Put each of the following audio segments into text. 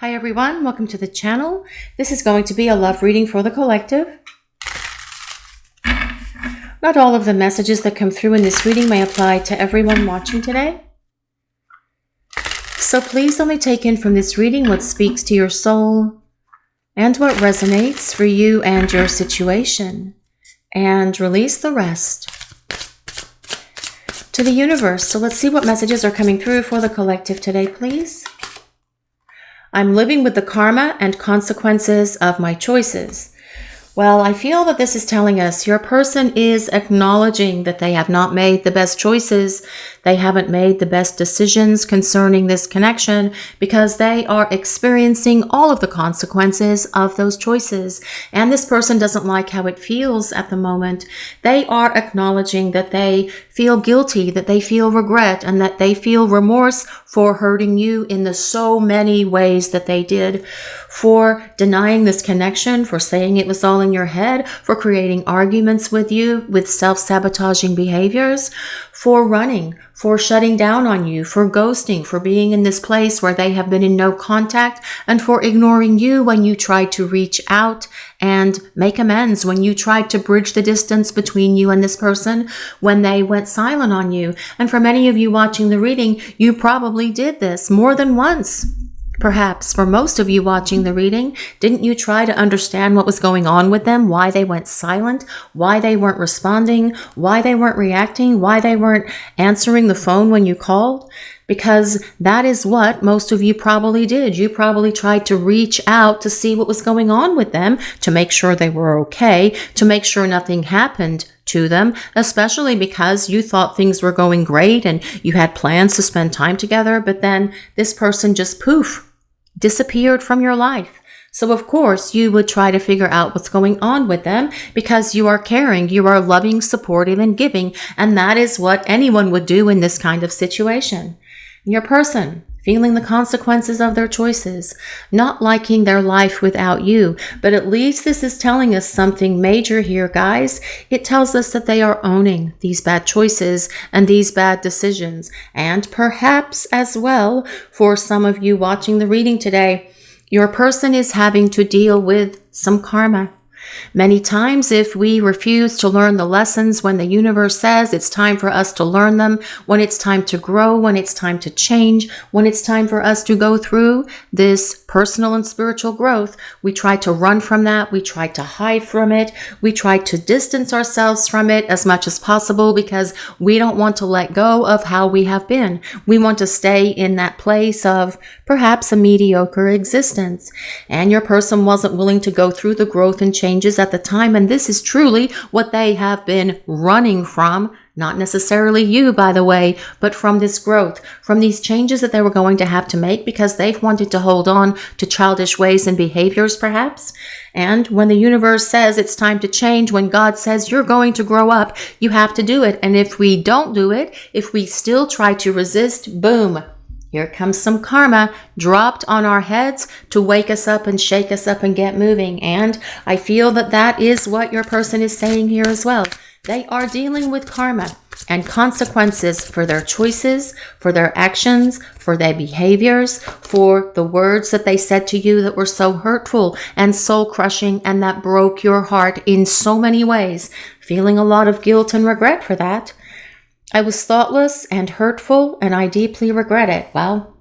Hi everyone, welcome to the channel. This is going to be a love reading for the collective. Not all of the messages that come through in this reading may apply to everyone watching today. So please only take in from this reading what speaks to your soul and what resonates for you and your situation, and release the rest to the universe. So let's see what messages are coming through for the collective today, please. I'm living with the karma and consequences of my choices. Well, I feel that this is telling us your person is acknowledging that they have not made the best choices. They haven't made the best decisions concerning this connection because they are experiencing all of the consequences of those choices. And this person doesn't like how it feels at the moment. They are acknowledging that they feel guilty, that they feel regret, and that they feel remorse for hurting you in the so many ways that they did, for denying this connection, for saying it was all in your head, for creating arguments with you with self-sabotaging behaviors, for running, for shutting down on you, for ghosting, for being in this place where they have been in no contact, and for ignoring you when you tried to reach out and make amends, when you tried to bridge the distance between you and this person, when they went silent on you. And for many of you watching the reading, you probably did this more than once. Perhaps for most of you watching the reading, didn't you try to understand what was going on with them, why they went silent, why they weren't responding, why they weren't reacting, why they weren't answering the phone when you called? Because that is what most of you probably did. You probably tried to reach out to see what was going on with them, to make sure they were okay, to make sure nothing happened to them, especially because you thought things were going great and you had plans to spend time together, but then this person just poof, disappeared from your life. So of course you would try to figure out what's going on with them because you are caring, you are loving, supportive, and giving, and that is what anyone would do in this kind of situation. Your person feeling the consequences of their choices, not liking their life without you, but at least this is telling us something major here, guys. It tells us that they are owning these bad choices and these bad decisions. And perhaps as well, for some of you watching the reading today, your person is having to deal with some karma. Many times, if we refuse to learn the lessons when the universe says it's time for us to learn them, when it's time to grow, when it's time to change, when it's time for us to go through this personal and spiritual growth, we try to run from that. We try to hide from it. We try to distance ourselves from it as much as possible because we don't want to let go of how we have been. We want to stay in that place of perhaps a mediocre existence. And your person wasn't willing to go through the growth and changes at the time, and this is truly what they have been running from. Not necessarily you, by the way, but from this growth, from these changes that they were going to have to make because they've wanted to hold on to childish ways and behaviors, perhaps. And when the universe says it's time to change, when God says you're going to grow up, you have to do it. And if we don't do it, if we still try to resist, boom, here comes some karma dropped on our heads to wake us up and shake us up and get moving. And I feel that that is what your person is saying here as well. They are dealing with karma and consequences for their choices, for their actions, for their behaviors, for the words that they said to you that were so hurtful and soul crushing and that broke your heart in so many ways. Feeling a lot of guilt and regret for that. I was thoughtless and hurtful, and I deeply regret it. Well,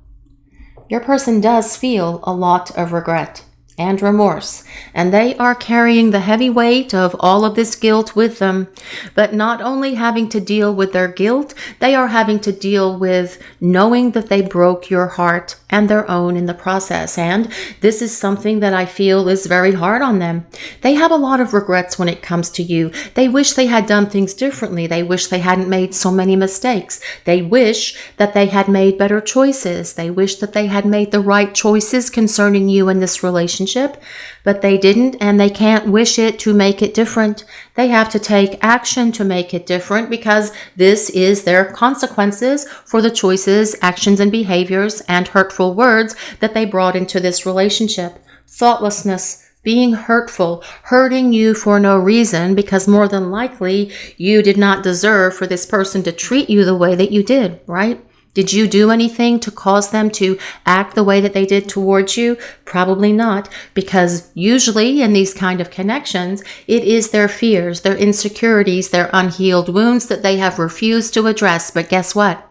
your person does feel a lot of regret and remorse, and they are carrying the heavy weight of all of this guilt with them. But not only having to deal with their guilt, they are having to deal with knowing that they broke your heart and their own in the process. And this is something that I feel is very hard on them. They have a lot of regrets when it comes to you. They wish they had done things differently. They wish they hadn't made so many mistakes. They wish that they had made better choices. They wish that they had made the right choices concerning you in this relationship. But they didn't, and they can't wish it to make it different. They have to take action to make it different because this is their consequences for the choices, actions, and behaviors and hurtful words that they brought into this relationship. Thoughtlessness, being hurtful, hurting you for no reason because more than likely you did not deserve for this person to treat you the way that you did, right? Did you do anything to cause them to act the way that they did towards you? Probably not, because usually in these kind of connections, it is their fears, their insecurities, their unhealed wounds that they have refused to address. But guess what?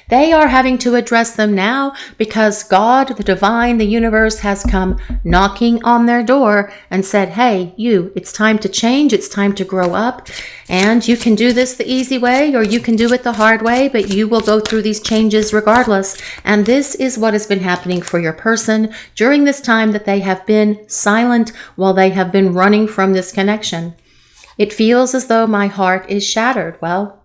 They are having to address them now because God, the divine, the universe has come knocking on their door and said, hey, you, it's time to change. It's time to grow up. And you can do this the easy way or you can do it the hard way, but you will go through these changes regardless. And this is what has been happening for your person during this time that they have been silent while they have been running from this connection. It feels as though my heart is shattered. Well,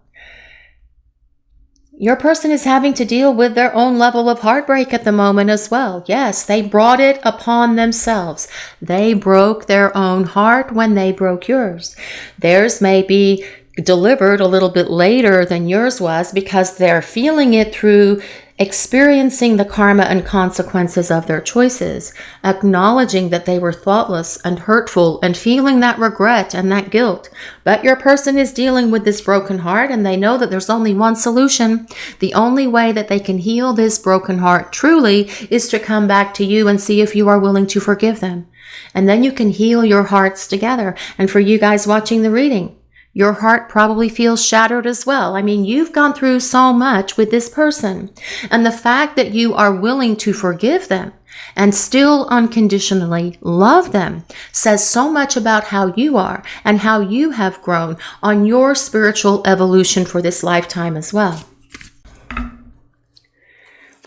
your person is having to deal with their own level of heartbreak at the moment as well. Yes, they brought it upon themselves. They broke their own heart when they broke yours. Theirs may be delivered a little bit later than yours was because they're feeling it through experiencing the karma and consequences of their choices, acknowledging that they were thoughtless and hurtful and feeling that regret and that guilt. But your person is dealing with this broken heart and they know that there's only one solution. The only way that they can heal this broken heart truly is to come back to you and see if you are willing to forgive them. And then you can heal your hearts together. And for you guys watching the reading, your heart probably feels shattered as well. I mean, you've gone through so much with this person. And the fact that you are willing to forgive them and still unconditionally love them says so much about how you are and how you have grown on your spiritual evolution for this lifetime as well.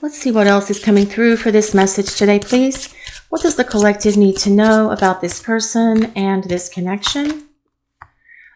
Let's see what else is coming through for this message today, please. What does the collective need to know about this person and this connection?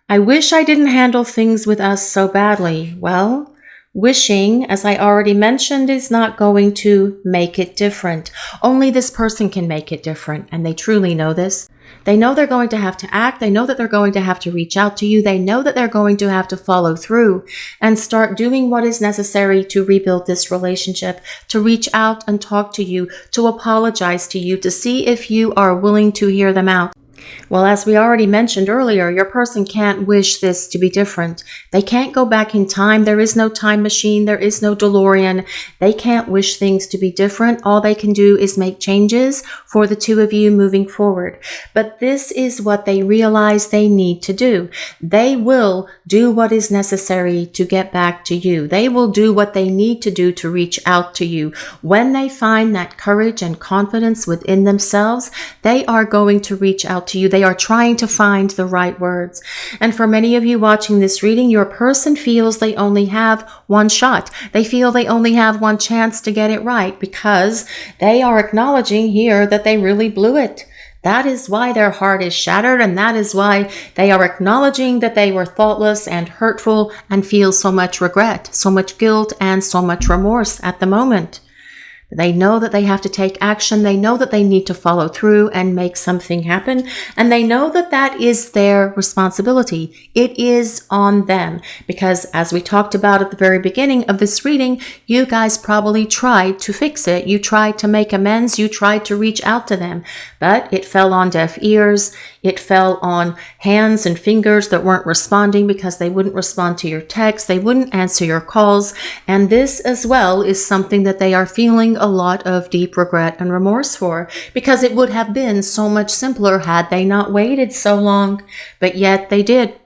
I wish I didn't handle things with us so badly. Well, wishing, as I already mentioned, is not going to make it different. Only this person can make it different, and they truly know this. They know they're going to have to act. They know that they're going to have to reach out to you. They know that they're going to have to follow through and start doing what is necessary to rebuild this relationship, to reach out and talk to you, to apologize to you, to see if you are willing to hear them out. Well, as we already mentioned earlier, your person can't wish this to be different. They can't go back in time. There is no time machine. There is no DeLorean. They can't wish things to be different. All they can do is make changes for the two of you moving forward. But this is what they realize they need to do. They will do what is necessary to get back to you. They will do what they need to do to reach out to you. When they find that courage and confidence within themselves, they are going to reach out to you. They are trying to find the right words. And for many of you watching this reading, your person feels they only have one shot. They feel they only have one chance to get it right because they are acknowledging here that they really blew it. That is why their heart is shattered, and that is why they are acknowledging that they were thoughtless and hurtful and feel so much regret, so much guilt, and so much remorse at the moment. They know that they have to take action. They know that they need to follow through and make something happen. And they know that that is their responsibility. It is on them. Because as we talked about at the very beginning of this reading, you guys probably tried to fix it. You tried to make amends. You tried to reach out to them. But it fell on deaf ears. It fell on hands and fingers that weren't responding because they wouldn't respond to your texts. They wouldn't answer your calls. And this as well is something that they are feeling a lot of deep regret and remorse for, because it would have been so much simpler had they not waited so long, but yet they did.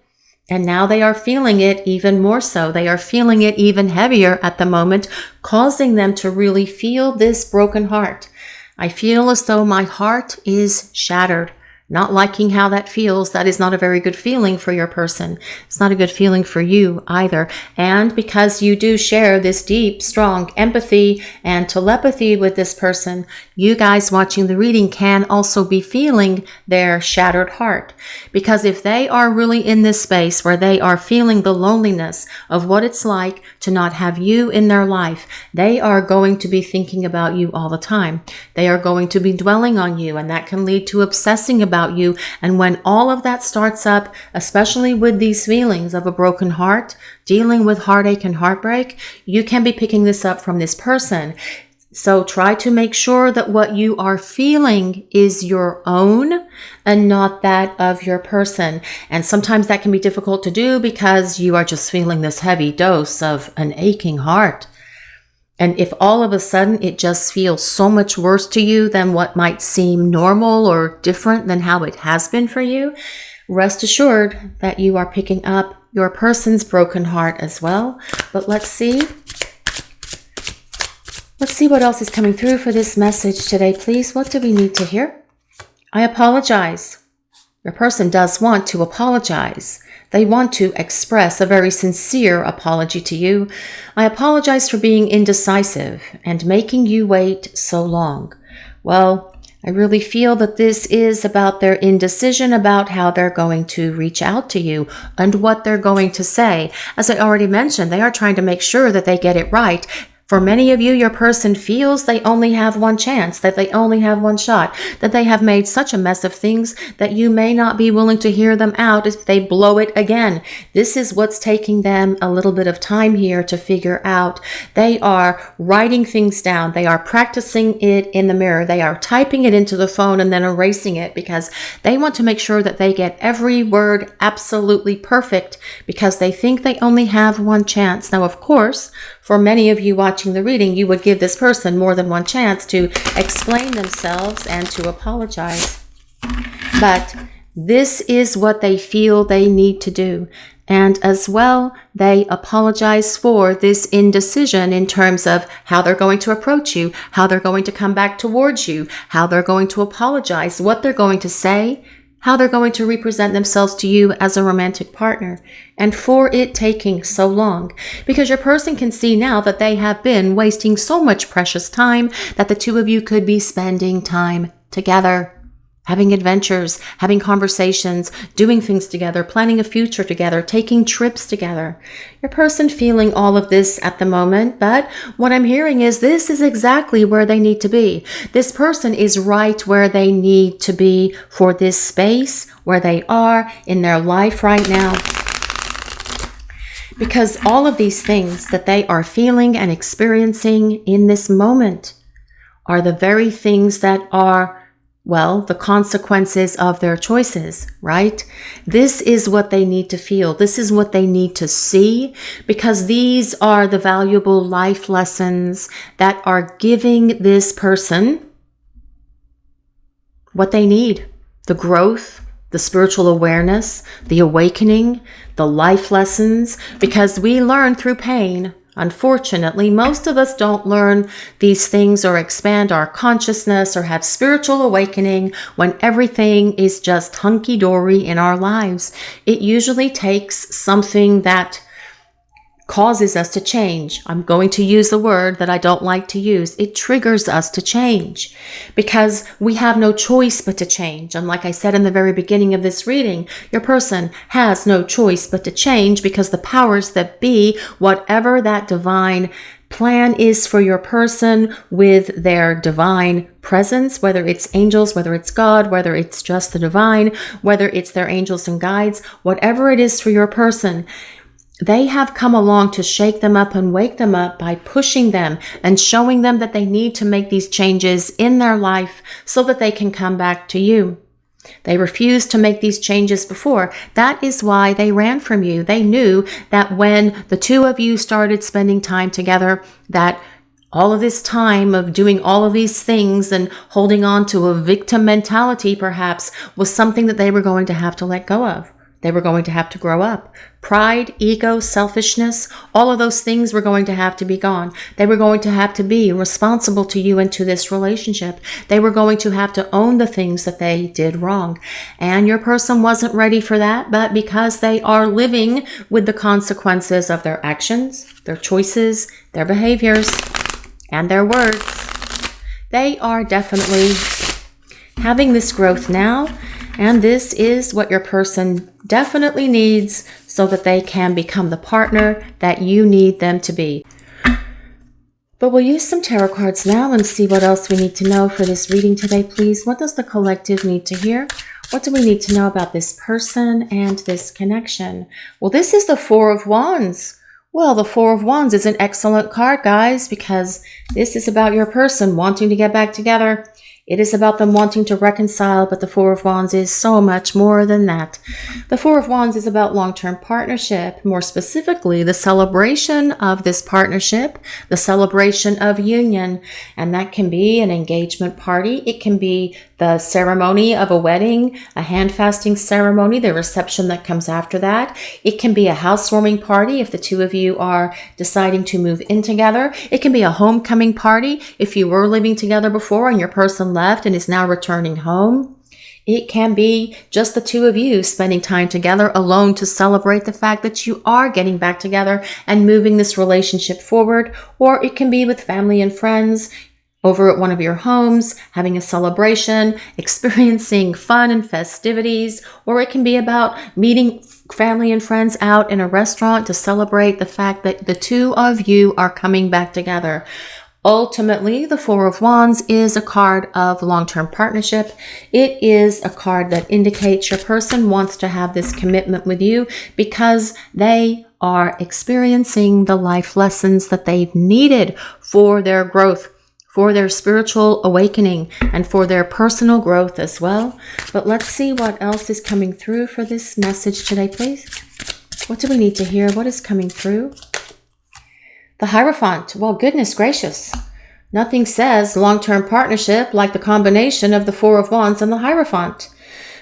And now they are feeling it even more so. They are feeling it even heavier at the moment, causing them to really feel this broken heart. I feel as though my heart is shattered. Not liking how that feels, that is not a very good feeling for your person. It's not a good feeling for you either. And because you do share this deep, strong empathy and telepathy with this person, you guys watching the reading can also be feeling their shattered heart. Because if they are really in this space where they are feeling the loneliness of what it's like to not have you in their life, they are going to be thinking about you all the time. They are going to be dwelling on you, and that can lead to obsessing about you. And when all of that starts up, especially with these feelings of a broken heart, dealing with heartache and heartbreak, you can be picking this up from this person. So try to make sure that what you are feeling is your own and not that of your person. And sometimes that can be difficult to do because you are just feeling this heavy dose of an aching heart. And if all of a sudden it just feels so much worse to you than what might seem normal or different than how it has been for you, rest assured that you are picking up your person's broken heart as well. But let's see. Let's see what else is coming through for this message today, please. What do we need to hear? I apologize. Your person does want to apologize. They want to express a very sincere apology to you. I apologize for being indecisive and making you wait so long. Well, I really feel that this is about their indecision about how they're going to reach out to you and what they're going to say. As I already mentioned, they are trying to make sure that they get it right. For many of you, your person feels they only have one chance, that they only have one shot, that they have made such a mess of things that you may not be willing to hear them out if they blow it again. This is what's taking them a little bit of time here to figure out. They are writing things down. They are practicing it in the mirror. They are typing it into the phone and then erasing it because they want to make sure that they get every word absolutely perfect because they think they only have one chance. Now, of course, for many of you watching the reading, you would give this person more than one chance to explain themselves and to apologize. But this is what they feel they need to do. And as well, they apologize for this indecision in terms of how they're going to approach you, how they're going to come back towards you, how they're going to apologize, what they're going to say, how they're going to represent themselves to you as a romantic partner, and for it taking so long. Because your person can see now that they have been wasting so much precious time that the two of you could be spending time together, having adventures, having conversations, doing things together, planning a future together, taking trips together. Your person feeling all of this at the moment, but what I'm hearing is this is exactly where they need to be. This person is right where they need to be for this space where they are in their life right now. Because all of these things that they are feeling and experiencing in this moment are the very things that are, well, the consequences of their choices, right? This is what they need to feel. This is what they need to see, because these are the valuable life lessons that are giving this person what they need. The growth, the spiritual awareness, the awakening, the life lessons, because we learn through pain. Unfortunately, most of us don't learn these things or expand our consciousness or have spiritual awakening when everything is just hunky-dory in our lives. It usually takes something that causes us to change. I'm going to use a word that I don't like to use. It triggers us to change because we have no choice but to change. And like I said in the very beginning of this reading, your person has no choice but to change because the powers that be, whatever that divine plan is for your person with their divine presence, whether it's angels, whether it's God, whether it's just the divine, whether it's their angels and guides, whatever it is for your person, they have come along to shake them up and wake them up by pushing them and showing them that they need to make these changes in their life so that they can come back to you. They refused to make these changes before. That is why they ran from you. They knew that when the two of you started spending time together, that all of this time of doing all of these things and holding on to a victim mentality perhaps was something that they were going to have to let go of. They were going to have to grow up. Pride, ego, selfishness, all of those things were going to have to be gone. They were going to have to be responsible to you and to this relationship. They were going to have to own the things that they did wrong. And your person wasn't ready for that, but because they are living with the consequences of their actions, their choices, their behaviors, and their words, they are definitely having this growth now. And this is what your person definitely needs so that they can become the partner that you need them to be. But we'll use some tarot cards now and see what else we need to know for this reading today, please. What does the collective need to hear? What do we need to know about this person and this connection? Well, this is the Four of Wands. Well, the Four of Wands is an excellent card, guys, because this is about your person wanting to get back together. It is about them wanting to reconcile, but the Four of Wands is so much more than that. The Four of Wands is about long-term partnership, more specifically, the celebration of this partnership, the celebration of union, and that can be an engagement party. It can be the ceremony of a wedding, a hand-fasting ceremony, the reception that comes after that. It can be a housewarming party if the two of you are deciding to move in together. It can be a homecoming party if you were living together before and your person left and is now returning home. It can be just the two of you spending time together alone to celebrate the fact that you are getting back together and moving this relationship forward. Or it can be with family and friends over at one of your homes, having a celebration, experiencing fun and festivities. Or it can be about meeting family and friends out in a restaurant to celebrate the fact that the two of you are coming back together. Ultimately, the Four of Wands is a card of long-term partnership. It is a card that indicates your person wants to have this commitment with you because they are experiencing the life lessons that they've needed for their growth, for their spiritual awakening, and for their personal growth as well. But let's see what else is coming through for this message today, please. What do we need to hear? What is coming through? The Hierophant. Well, goodness gracious. Nothing says long-term partnership like the combination of the Four of Wands and the Hierophant.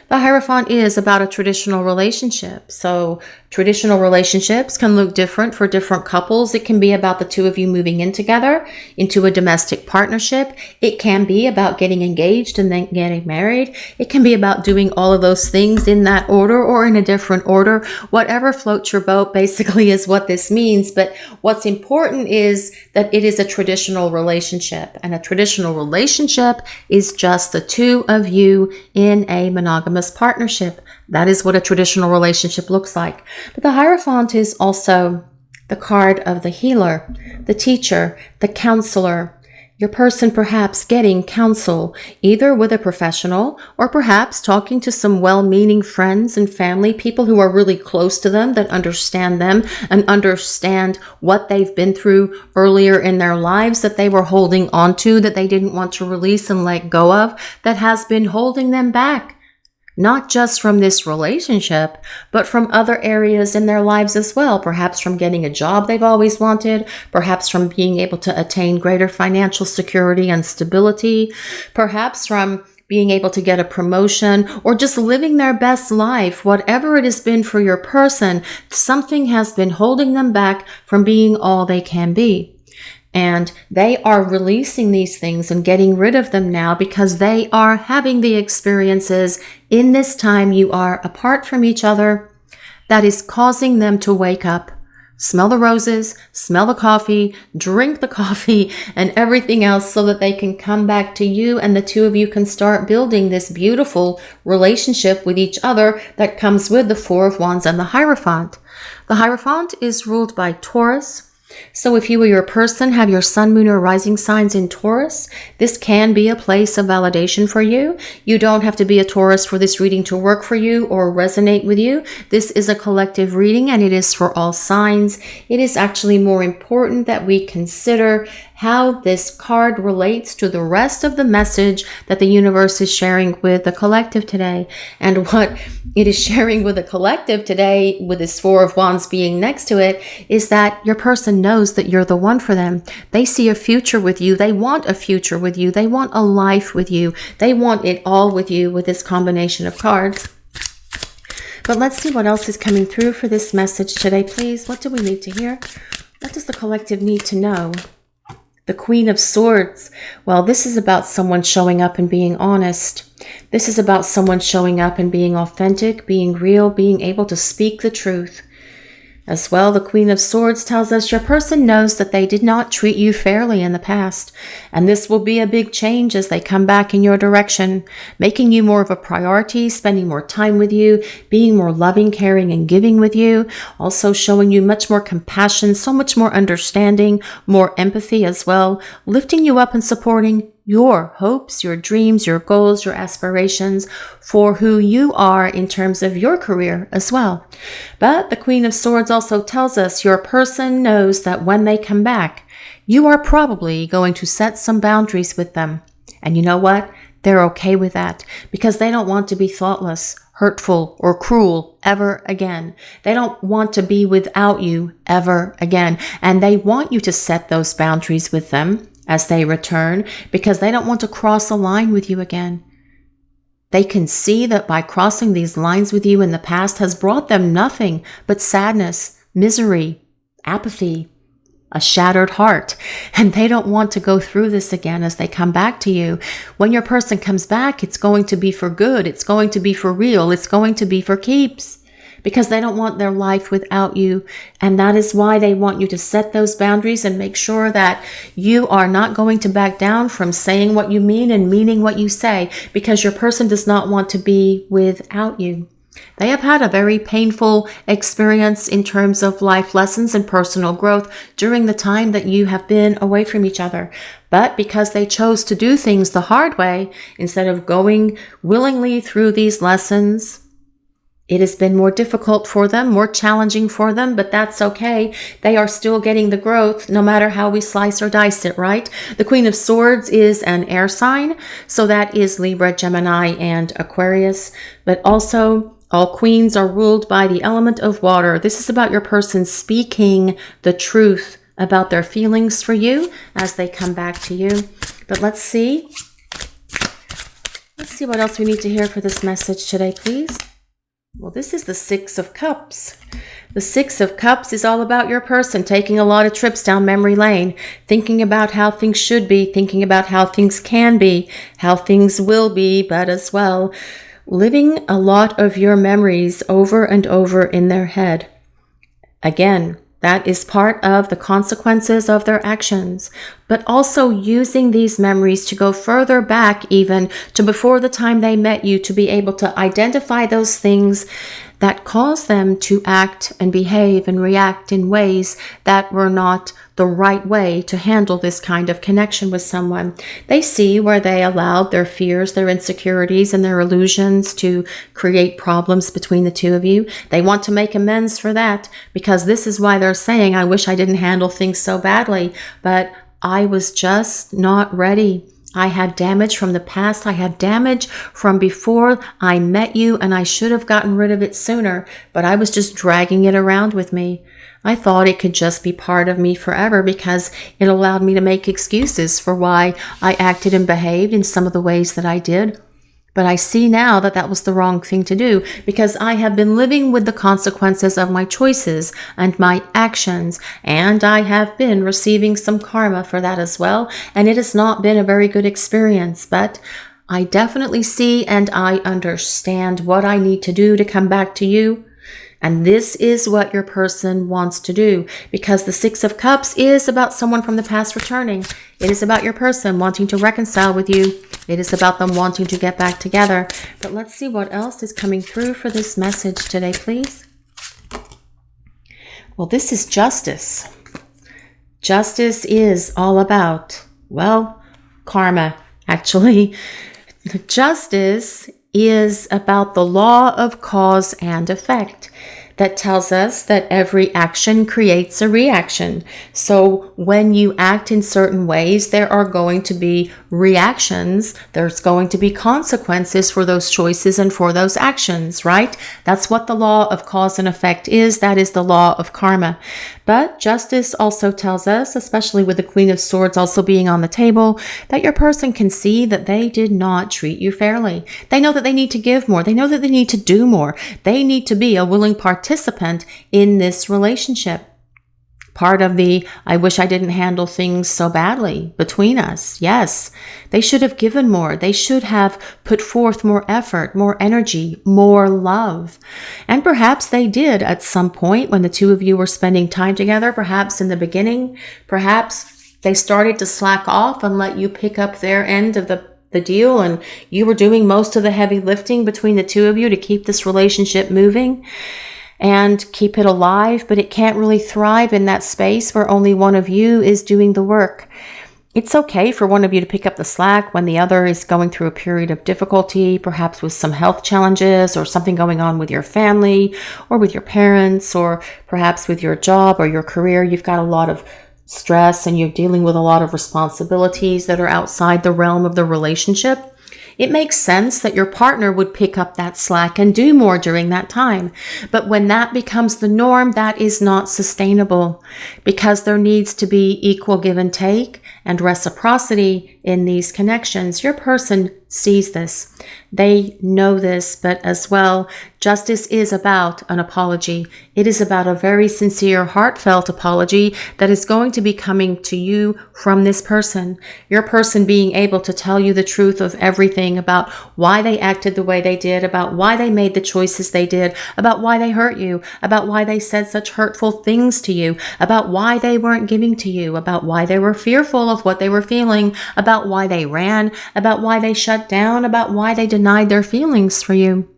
The Hierophant is about a traditional relationship. So traditional relationships can look different for different couples. It can be about the two of you moving in together into a domestic partnership. It can be about getting engaged and then getting married. It can be about doing all of those things in that order or in a different order. Whatever floats your boat basically is what this means. But what's important is that it is a traditional relationship. And a traditional relationship is just the two of you in a monogamous partnership. That is what a traditional relationship looks like. But the Hierophant is also the card of the healer, the teacher, the counselor. Your person perhaps getting counsel, either with a professional or perhaps talking to some well-meaning friends and family, people who are really close to them that understand them and understand what they've been through earlier in their lives that they were holding on to, that they didn't want to release and let go of, that has been holding them back. Not just from this relationship, but from other areas in their lives as well. Perhaps from getting a job they've always wanted, perhaps from being able to attain greater financial security and stability, perhaps from being able to get a promotion or just living their best life. Whatever it has been for your person, something has been holding them back from being all they can be. And they are releasing these things and getting rid of them now because they are having the experiences in this time you are apart from each other that is causing them to wake up, smell the roses, smell the coffee, drink the coffee and everything else so that they can come back to you and the two of you can start building this beautiful relationship with each other that comes with the Four of Wands and the Hierophant. The Hierophant is ruled by Taurus. So if you or your person have your sun, moon, or rising signs in Taurus, this can be a place of validation for you. You don't have to be a Taurus for this reading to work for you or resonate with you. This is a collective reading and it is for all signs. It is actually more important that we consider how this card relates to the rest of the message that the universe is sharing with the collective today. And what it is sharing with the collective today, with this Four of Wands being next to it, is that your person knows that you're the one for them. They see a future with you. They want a future with you. They want a life with you. They want it all with you with this combination of cards. But let's see what else is coming through for this message today, please. What do we need to hear? What does the collective need to know? The Queen of Swords. Well, this is about someone showing up and being honest. This is about someone showing up and being authentic, being real, being able to speak the truth. As well, the Queen of Swords tells us your person knows that they did not treat you fairly in the past, and this will be a big change as they come back in your direction, making you more of a priority, spending more time with you, being more loving, caring, and giving with you, also showing you much more compassion, so much more understanding, more empathy as well, lifting you up and supporting your hopes, your dreams, your goals, your aspirations for who you are in terms of your career as well. But the Queen of Swords also tells us your person knows that when they come back, you are probably going to set some boundaries with them. And you know what? They're okay with that because they don't want to be thoughtless, hurtful, or cruel ever again. They don't want to be without you ever again. And they want you to set those boundaries with them as they return because they don't want to cross a line with you again. They can see that by crossing these lines with you in the past has brought them nothing but sadness, misery, apathy, a shattered heart, and they don't want to go through this again as they come back to you. When your person comes back, it's going to be for good. It's going to be for real. It's going to be for keeps because they don't want their life without you. And that is why they want you to set those boundaries and make sure that you are not going to back down from saying what you mean and meaning what you say because your person does not want to be without you. They have had a very painful experience in terms of life lessons and personal growth during the time that you have been away from each other. But because they chose to do things the hard way, instead of going willingly through these lessons, it has been more difficult for them, more challenging for them, but that's okay. They are still getting the growth no matter how we slice or dice it, right? The Queen of Swords is an air sign, so that is Libra, Gemini, and Aquarius, but also all queens are ruled by the element of water. This is about your person speaking the truth about their feelings for you as they come back to you. But let's see. Let's see what else we need to hear for this message today, please. Well, this is the Six of Cups. The Six of Cups is all about your person taking a lot of trips down memory lane, thinking about how things should be, thinking about how things can be, how things will be, but as well, living a lot of your memories over and over in their head. Again, that is part of the consequences of their actions, but also using these memories to go further back even to before the time they met you to be able to identify those things that caused them to act and behave and react in ways that were not the right way to handle this kind of connection with someone. They see where they allowed their fears, their insecurities, and their illusions to create problems between the two of you. They want to make amends for that because this is why they're saying, I wish I didn't handle things so badly, but I was just not ready. I had damage from the past. I had damage from before I met you, and I should have gotten rid of it sooner, but I was just dragging it around with me. I thought it could just be part of me forever because it allowed me to make excuses for why I acted and behaved in some of the ways that I did. But I see now that that was the wrong thing to do because I have been living with the consequences of my choices and my actions, and I have been receiving some karma for that as well, and it has not been a very good experience, but I definitely see and I understand what I need to do to come back to you. And this is what your person wants to do because the Six of Cups is about someone from the past returning. It is about your person wanting to reconcile with you. It is about them wanting to get back together. But let's see what else is coming through for this message today, please. Well, this is Justice. Justice is all about, well, karma, actually. Justice is about the law of cause and effect that tells us that every action creates a reaction. So when you act in certain ways, there are going to be reactions. There's going to be consequences for those choices and for those actions, right? That's what the law of cause and effect is. That is the law of karma. But justice also tells us, especially with the Queen of Swords also being on the table, that your person can see that they did not treat you fairly. They know that they need to give more. They know that they need to do more. They need to be a willing participant in this relationship. Part of the, I wish I didn't handle things so badly between us. Yes, they should have given more. They should have put forth more effort, more energy, more love. And perhaps they did at some point when the two of you were spending time together, perhaps in the beginning, perhaps they started to slack off and let you pick up their end of the deal, and you were doing most of the heavy lifting between the two of you to keep this relationship moving and keep it alive, but it can't really thrive in that space where only one of you is doing the work. It's okay for one of you to pick up the slack when the other is going through a period of difficulty, perhaps with some health challenges or something going on with your family or with your parents or perhaps with your job or your career. You've got a lot of stress and you're dealing with a lot of responsibilities that are outside the realm of the relationship. It makes sense that your partner would pick up that slack and do more during that time. But when that becomes the norm, that is not sustainable, because there needs to be equal give and take and reciprocity in these connections. Your person sees this. They know this, but as well, justice is about an apology. It is about a very sincere, heartfelt apology that is going to be coming to you from this person. Your person being able to tell you the truth of everything about why they acted the way they did, about why they made the choices they did, about why they hurt you, about why they said such hurtful things to you, about why they weren't giving to you, about why they were fearful of what they were feeling, about why they ran, about why they shut down, about why they denied their feelings for you.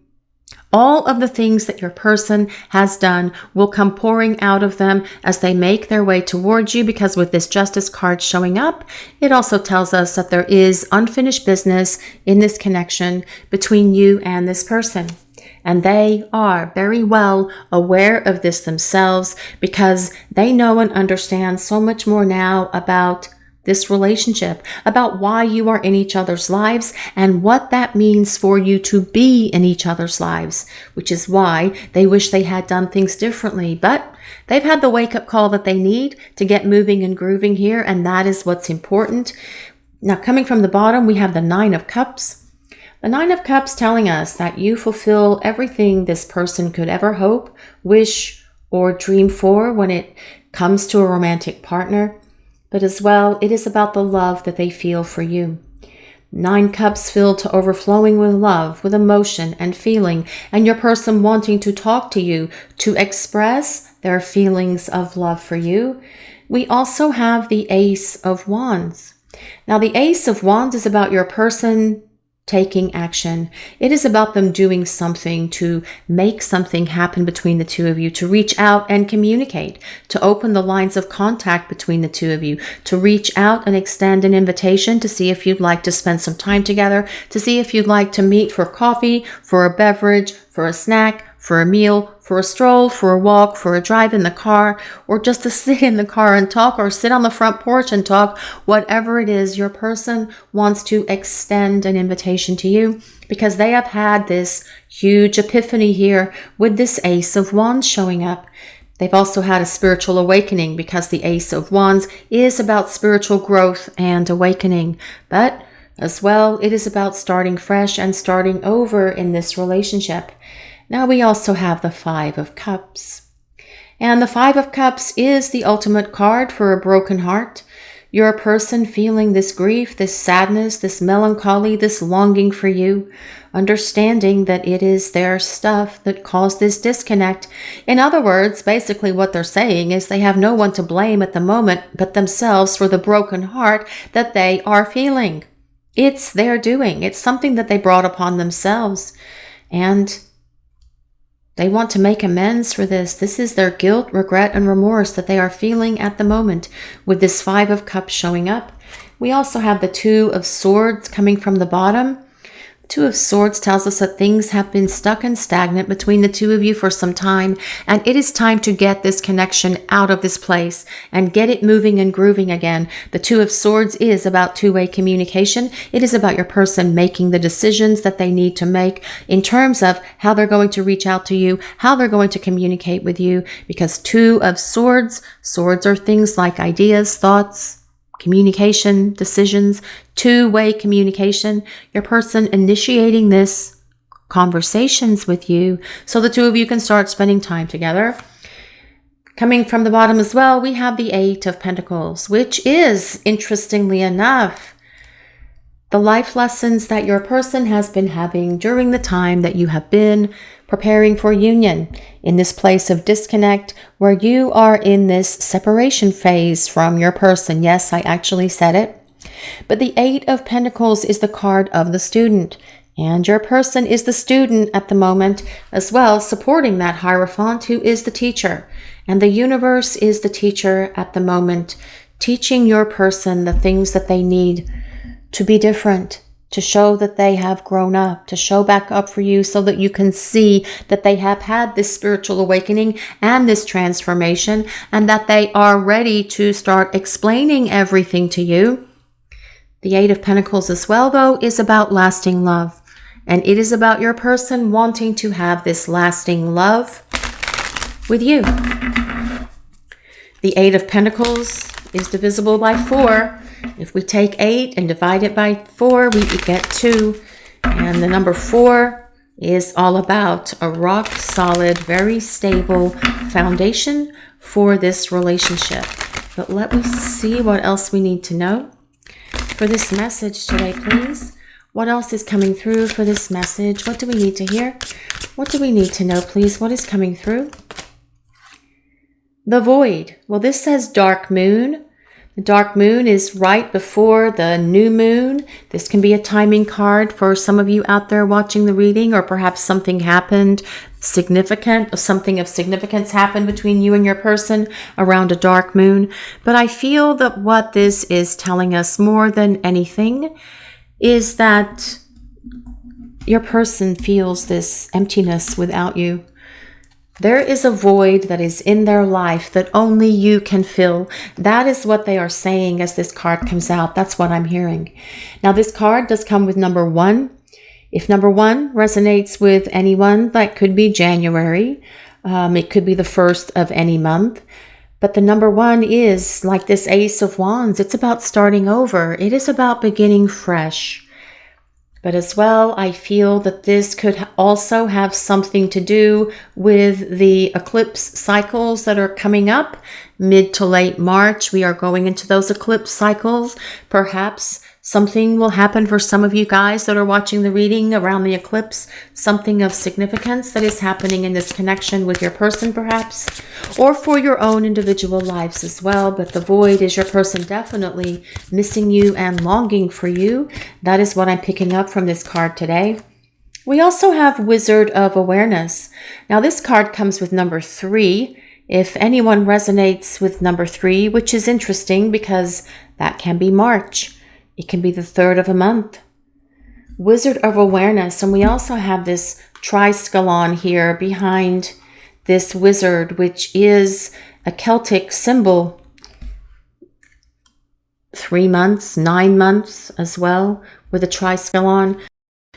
All of the things that your person has done will come pouring out of them as they make their way towards you, because with this Justice card showing up, it also tells us that there is unfinished business in this connection between you and this person. And they are very well aware of this themselves, because they know and understand so much more now about this relationship, about why you are in each other's lives and what that means for you to be in each other's lives, which is why they wish they had done things differently. But they've had the wake-up call that they need to get moving and grooving here, and that is what's important. Now, coming from the bottom, we have the Nine of Cups. The Nine of Cups telling us that you fulfill everything this person could ever hope, wish, or dream for when it comes to a romantic partner. But as well, it is about the love that they feel for you. 9 cups filled to overflowing with love, with emotion and feeling, and your person wanting to talk to you, to express their feelings of love for you. We also have the Ace of Wands. Now, the Ace of Wands is about your person taking action. It is about them doing something to make something happen between the two of you, to reach out and communicate, to open the lines of contact between the two of you, to reach out and extend an invitation to see if you'd like to spend some time together, to see if you'd like to meet for coffee, for a beverage, for a snack, for a meal, for a stroll, for a walk, for a drive in the car, or just to sit in the car and talk, or sit on the front porch and talk. Whatever it is, your person wants to extend an invitation to you, because they have had this huge epiphany here with this Ace of Wands showing up. They've also had a spiritual awakening, because the Ace of Wands is about spiritual growth and awakening. But as well, it is about starting fresh and starting over in this relationship. Now we also have the Five of Cups. And the Five of Cups is the ultimate card for a broken heart. You're a person feeling this grief, this sadness, this melancholy, this longing for you, understanding that it is their stuff that caused this disconnect. In other words, basically what they're saying is they have no one to blame at the moment but themselves for the broken heart that they are feeling. It's their doing. It's something that they brought upon themselves. And they want to make amends for this. This is their guilt, regret, and remorse that they are feeling at the moment with this Five of Cups showing up. We also have the Two of Swords coming from the bottom. Two of Swords tells us that things have been stuck and stagnant between the two of you for some time, and it is time to get this connection out of this place and get it moving and grooving again. The Two of Swords is about two-way communication. It is about your person making the decisions that they need to make in terms of how they're going to reach out to you, how they're going to communicate with you, because Two of Swords, swords are things like ideas, thoughts, communication, decisions, two-way communication, your person initiating this conversations with you so the two of you can start spending time together. Coming from the bottom as well, we have the Eight of Pentacles, which is, interestingly enough, the life lessons that your person has been having during the time that you have been preparing for union, in this place of disconnect where you are in this separation phase from your person. Yes, I actually said it. But the Eight of Pentacles is the card of the student, and your person is the student at the moment as well, supporting that Hierophant who is the teacher. And the universe is the teacher at the moment, teaching your person the things that they need to be different, to show that they have grown up, to show back up for you so that you can see that they have had this spiritual awakening and this transformation, and that they are ready to start explaining everything to you. The Eight of Pentacles as well, though, is about lasting love. And it is about your person wanting to have this lasting love with you. The Eight of Pentacles is divisible by 4. If we take 8 and divide it by 4, we get 2. And the number 4 is all about a rock solid, very stable foundation for this relationship. But let me see what else we need to know for this message today, please. What else is coming through for this message? What do we need to hear? What do we need to know, please? What is coming through? The Void. Well, this says dark moon. The dark moon is right before the new moon. This can be a timing card for some of you out there watching the reading, or perhaps something happened significant, or something of significance happened between you and your person around a dark moon. But I feel that what this is telling us more than anything is that your person feels this emptiness without you. There is a void that is in their life that only you can fill. That is what they are saying as this card comes out. That's what I'm hearing. Now, this card does come with number 1. If number 1 resonates with anyone, that could be January. It could be the first of any month. But the number 1 is like this Ace of Wands. It's about starting over. It is about beginning fresh. But as well, I feel that this could also have something to do with the eclipse cycles that are coming up mid to late March. We are going into those eclipse cycles. Perhaps something will happen for some of you guys that are watching the reading around the eclipse. Something of significance that is happening in this connection with your person, perhaps, or for your own individual lives as well. But the void is your person definitely missing you and longing for you. That is what I'm picking up from this card today. We also have Wizard of Awareness. Now, this card comes with number 3. If anyone resonates with number 3, which is interesting because that can be March. It can be the 3rd of a month. Wizard of Awareness. And we also have this triskeleton here behind this wizard, which is a Celtic symbol. 3 months, 9 months as well with a triskeleton.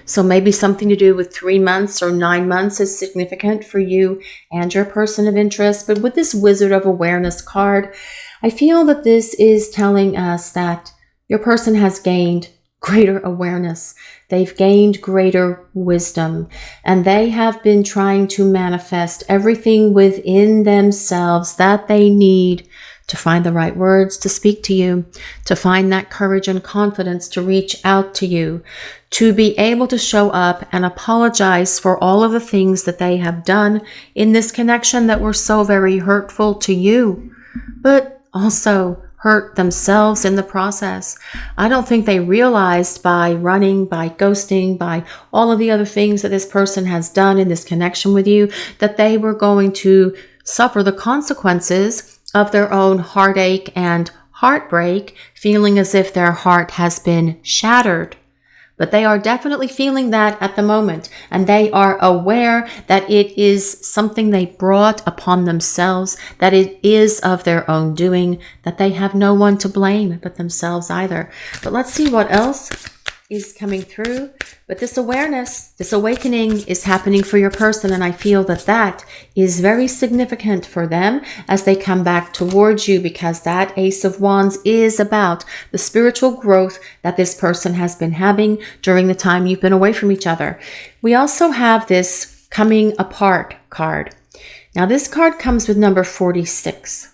So maybe something to do with 3 months or 9 months is significant for you and your person of interest. But with this Wizard of Awareness card, I feel that this is telling us that your person has gained greater awareness. They've gained greater wisdom, and they have been trying to manifest everything within themselves that they need to find the right words to speak to you, to find that courage and confidence to reach out to you, to be able to show up and apologize for all of the things that they have done in this connection that were so very hurtful to you, but also hurt themselves in the process. I don't think they realized by running, by ghosting, by all of the other things that this person has done in this connection with you, that they were going to suffer the consequences of their own heartache and heartbreak, feeling as if their heart has been shattered. But they are definitely feeling that at the moment, and they are aware that it is something they brought upon themselves, that it is of their own doing, that they have no one to blame but themselves either. But let's see what else is coming through. But this awareness, this awakening is happening for your person, and I feel that that is very significant for them as they come back towards you, because that Ace of Wands is about the spiritual growth that this person has been having during the time you've been away from each other. We also have this coming apart card. Now, this card comes with number 46.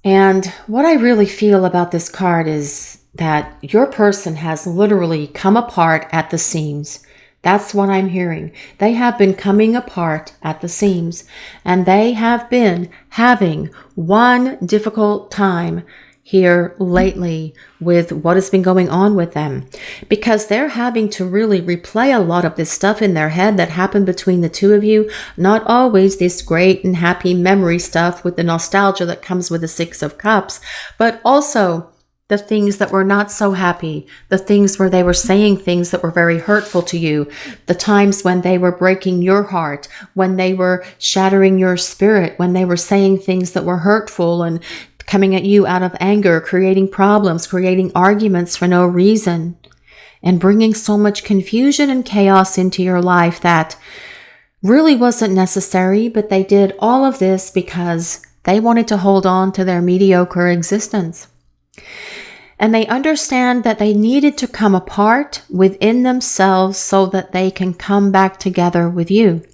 And what I really feel about this card is that your person has literally come apart at the seams. That's what I'm hearing. They have been coming apart at the seams, and they have been having one difficult time here lately with what has been going on with them, because they're having to really replay a lot of this stuff in their head that happened between the two of you. Not always this great and happy memory stuff with the nostalgia that comes with the Six of Cups, but also the things that were not so happy, the things where they were saying things that were very hurtful to you, the times when they were breaking your heart, when they were shattering your spirit, when they were saying things that were hurtful and coming at you out of anger, creating problems, creating arguments for no reason, and bringing so much confusion and chaos into your life that really wasn't necessary, but they did all of this because they wanted to hold on to their mediocre existence. And they understand that they needed to come apart within themselves so that they can come back together with you.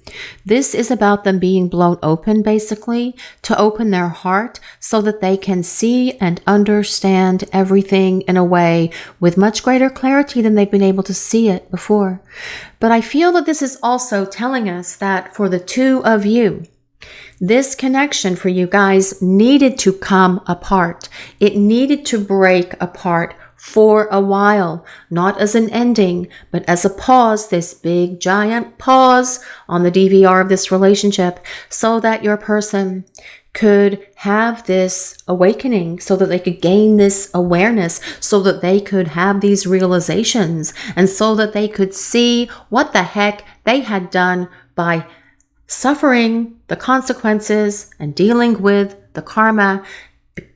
This is about them being blown open, basically, to open their heart so that they can see and understand everything in a way with much greater clarity than they've been able to see it before. But I feel that this is also telling us that for the two of you, this connection for you guys needed to come apart. It needed to break apart for a while, not as an ending, but as a pause, this big giant pause on the DVR of this relationship, so that your person could have this awakening, so that they could gain this awareness, so that they could have these realizations, and so that they could see what the heck they had done by suffering the consequences and dealing with the karma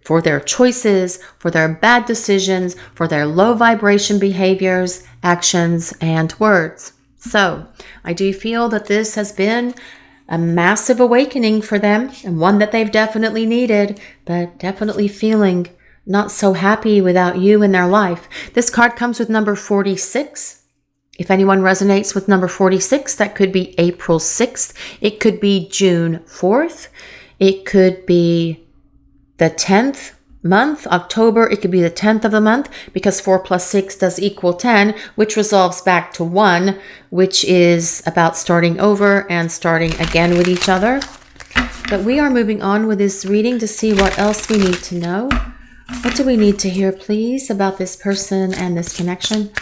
for their choices, for their bad decisions, for their low vibration behaviors, actions, and words. So I do feel that this has been a massive awakening for them, and one that they've definitely needed, but definitely feeling not so happy without you in their life. This card comes with number 46. If anyone resonates with number 46, that could be April 6th. It could be June 4th. It could be the 10th month, October. It could be the 10th of the month, because 4 plus 6 does equal 10, which resolves back to 1, which is about starting over and starting again with each other. But we are moving on with this reading to see what else we need to know. What do we need to hear, please, about this person and this connection?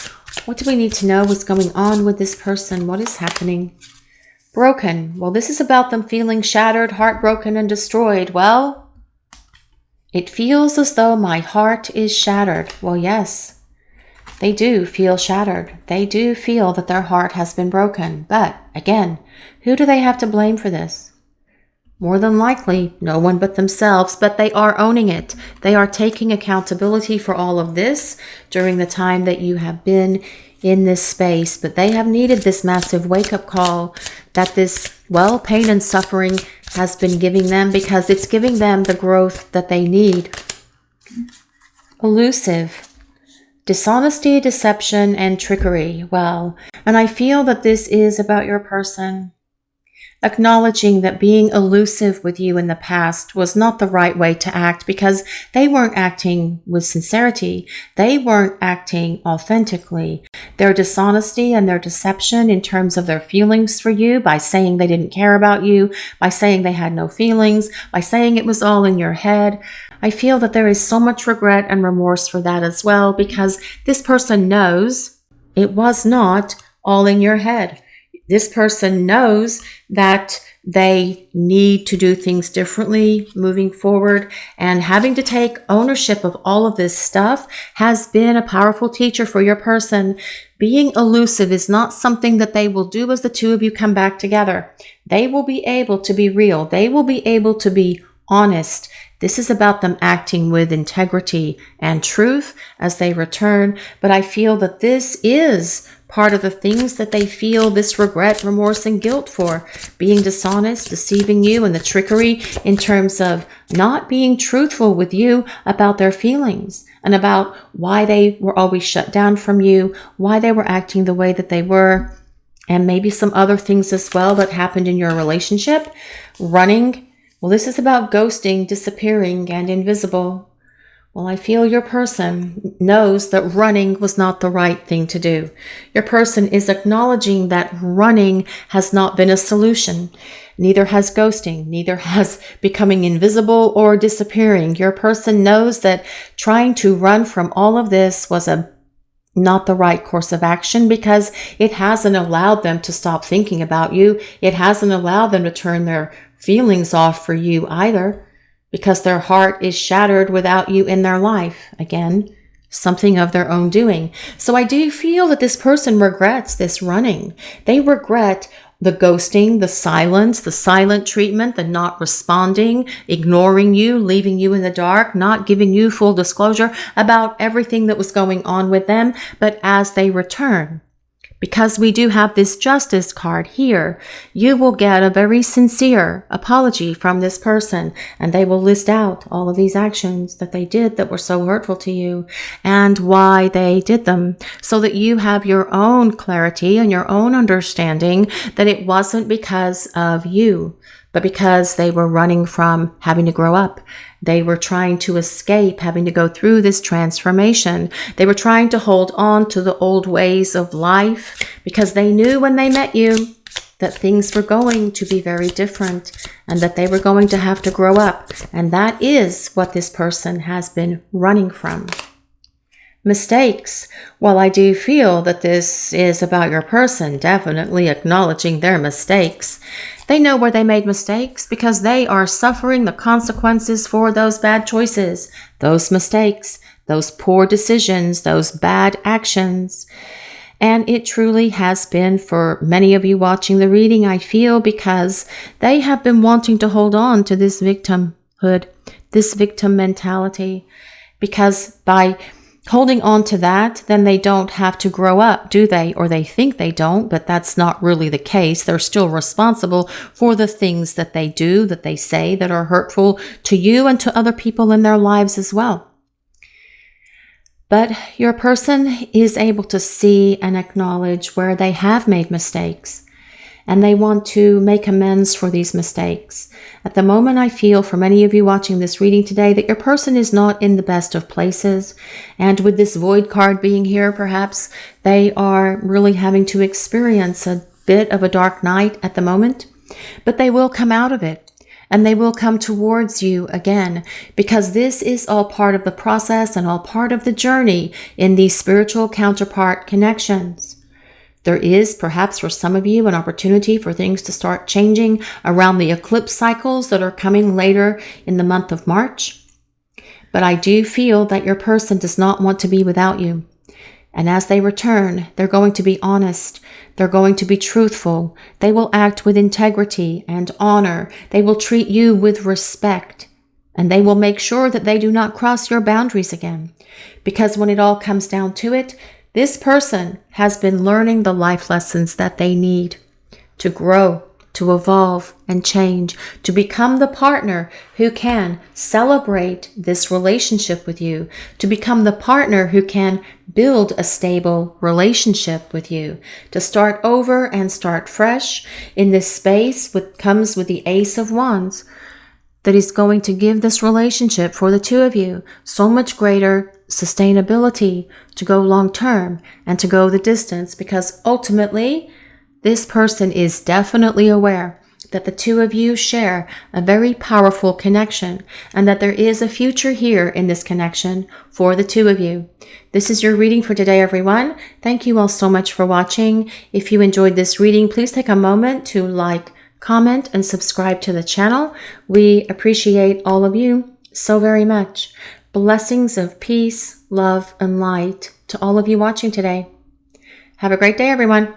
What do we need to know? What's going on with this person? What is happening? Broken. Well, this is about them feeling shattered, heartbroken, and destroyed. Well, it feels as though my heart is shattered. Well, yes, they do feel shattered. They do feel that their heart has been broken. But again, who do they have to blame for this? More than likely, no one but themselves, but they are owning it. They are taking accountability for all of this during the time that you have been in this space. But they have needed this massive wake-up call that this, well, pain and suffering has been giving them, because it's giving them the growth that they need. Elusive. Dishonesty, deception, and trickery. Well, and I feel that this is about your person acknowledging that being elusive with you in the past was not the right way to act, because they weren't acting with sincerity. They weren't acting authentically. Their dishonesty and their deception in terms of their feelings for you, by saying they didn't care about you, by saying they had no feelings, by saying it was all in your head. I feel that there is so much regret and remorse for that as well, because this person knows it was not all in your head. This person knows that they need to do things differently moving forward, and having to take ownership of all of this stuff has been a powerful teacher for your person. Being elusive is not something that they will do as the two of you come back together. They will be able to be real. They will be able to be honest. This is about them acting with integrity and truth as they return. But I feel that this is part of the things that they feel this regret, remorse, and guilt for. Being dishonest, deceiving you, and the trickery in terms of not being truthful with you about their feelings and about why they were always shut down from you, why they were acting the way that they were, and maybe some other things as well that happened in your relationship. Running. Well, this is about ghosting, disappearing, and invisible. Well, I feel your person knows that running was not the right thing to do. Your person is acknowledging that running has not been a solution. Neither has ghosting, neither has becoming invisible or disappearing. Your person knows that trying to run from all of this was not the right course of action, because it hasn't allowed them to stop thinking about you. It hasn't allowed them to turn their feelings off for you either, because their heart is shattered without you in their life. Again, something of their own doing. So I do feel that this person regrets this running. They regret the ghosting, the silence, the silent treatment, the not responding, ignoring you, leaving you in the dark, not giving you full disclosure about everything that was going on with them. But as they return, because we do have this justice card here, you will get a very sincere apology from this person, and they will list out all of these actions that they did that were so hurtful to you and why they did them, so that you have your own clarity and your own understanding that it wasn't because of you, but because they were running from having to grow up. They were trying to escape having to go through this transformation. They were trying to hold on to the old ways of life because they knew when they met you that things were going to be very different and that they were going to have to grow up. And that is what this person has been running from. Mistakes. While I do feel that this is about your person definitely acknowledging their mistakes, they know where they made mistakes because they are suffering the consequences for those bad choices, those mistakes, those poor decisions, those bad actions. And it truly has been for many of you watching the reading, I feel, because they have been wanting to hold on to this victimhood, this victim mentality, because by holding on to that, then they don't have to grow up, do they? Or they think they don't, but that's not really the case. They're still responsible for the things that they do, that they say, that are hurtful to you and to other people in their lives as well. But your person is able to see and acknowledge where they have made mistakes, and they want to make amends for these mistakes. At the moment, I feel for many of you watching this reading today that your person is not in the best of places. And with this void card being here, perhaps they are really having to experience a bit of a dark night at the moment. But they will come out of it, and they will come towards you again, because this is all part of the process and all part of the journey in these spiritual counterpart connections. There is, perhaps for some of you, an opportunity for things to start changing around the eclipse cycles that are coming later in the month of March. But I do feel that your person does not want to be without you. And as they return, they're going to be honest. They're going to be truthful. They will act with integrity and honor. They will treat you with respect. And they will make sure that they do not cross your boundaries again. Because when it all comes down to it, this person has been learning the life lessons that they need to grow, to evolve and change, to become the partner who can celebrate this relationship with you, to become the partner who can build a stable relationship with you, to start over and start fresh in this space that comes with the Ace of Wands, that is going to give this relationship for the two of you so much greater sustainability to go long term and to go the distance, because ultimately this person is definitely aware that the two of you share a very powerful connection and that there is a future here in this connection for the two of you. This is your reading for today, everyone. Thank you all so much for watching. If you enjoyed this reading, please take a moment to like, comment, and subscribe to the channel. We appreciate all of you so very much. Blessings of peace, love, and light to all of you watching today. Have a great day, everyone.